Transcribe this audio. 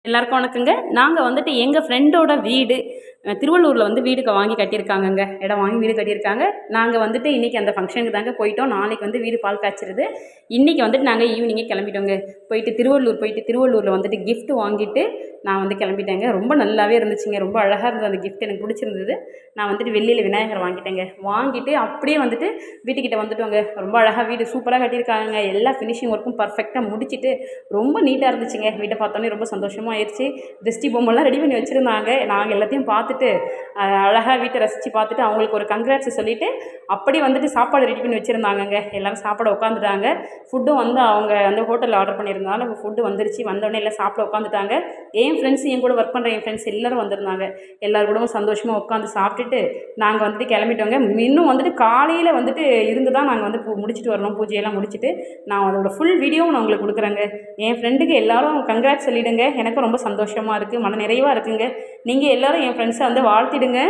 எல்லாருக்கும் வணக்கங்க. நாங்கள் வந்துட்டு எங்கள் ஃப்ரெண்டோட வீடு திருவள்ளூரில் வீடு வாங்கி கட்டியிருக்காங்கங்க. இடம் வாங்கி வீடு கட்டியிருக்காங்க. நாங்கள் வந்துட்டு இன்றைக்கி அந்த ஃபங்க்ஷனுக்கு தாங்க போயிட்டோம். நாளைக்கு வீடு பால் காய்ச்சிருது. இன்றைக்கி நாங்கள் ஈவினிங்கே கிளம்பிட்டோங்க. போயிட்டு திருவள்ளூரில் கிஃப்ட் வாங்கிட்டு நான் கிளம்பிட்டேங்க. ரொம்ப நல்லாவே இருந்துச்சுங்க. ரொம்ப அழகாக இருந்தது அந்த கிஃப்ட், எனக்கு பிடிச்சிருந்தது. நான் வெள்ளியில் விநாயகர் வாங்கிட்டேங்க. வாங்கிட்டு அப்படியே வீட்டுக்கிட்ட வந்துட்டோங்க. ரொம்ப அழகாக வீடு சூப்பராக கட்டியிருக்காங்க. எல்லா ஃபினிஷிங் ஒர்க்கும் பர்ஃபெக்டாக முடிச்சுட்டு ரொம்ப நீட்டாக இருந்துச்சுங்க. வீட்டை பார்த்தோன்னே ரொம்ப சந்தோஷமாக ஆயிடுச்சு. திருஷ்டி பொம்மைலாம் ரெடி பண்ணி வச்சுருந்தாங்க. நாங்கள் எல்லாத்தையும் பார்த்துட்டு அழகாக வீட்டை ரசித்து பார்த்துட்டு அவங்களுக்கு ஒரு கங்க்ராட்ஸ் சொல்லிவிட்டு அப்படி சாப்பாடு ரெடி பண்ணி வச்சுருந்தாங்கங்க. எல்லோரும் சாப்பிட உட்காந்துட்டாங்க. ஃபுட்டும் அவங்க ஹோட்டலில் ஆர்டர் பண்ணியிருந்தாலும் ஃபுட்டு வந்துருச்சு. வந்தோடனே எல்லாம் சாப்பிட உட்காந்துட்டாங்க. என் ஃப்ரெண்ட்ஸ், என் கூட ஒர்க் பண்ணுற என் ஃப்ரெண்ட்ஸ் எல்லோரும் வந்திருந்தாங்க. எல்லோரும் கூடவும் சந்தோஷமாக உட்காந்து சாப்பிட்டுட்டு நாங்கள் கிளம்பிட்டோங்க. இன்னும் காலையில் இருந்து தான் நாங்கள் முடிச்சுட்டு வரணும். பூஜையெல்லாம் முடிச்சுட்டு நான் அதோட ஃபுல் வீடியோவும் நான் உங்களுக்கு கொடுக்குறேங்க. என் ஃப்ரெண்டுக்கு எல்லோரும் கங்க்ராட்ஸ் சொல்லிவிடுங்க. எனக்கும் ரொம்ப சந்தோஷமாக இருக்குது, மன நிறைவாக இருக்குங்க. நீங்கள் எல்லோரும் என் ஃப்ரெண்ட்ஸை வாழ்த்திடுங்க.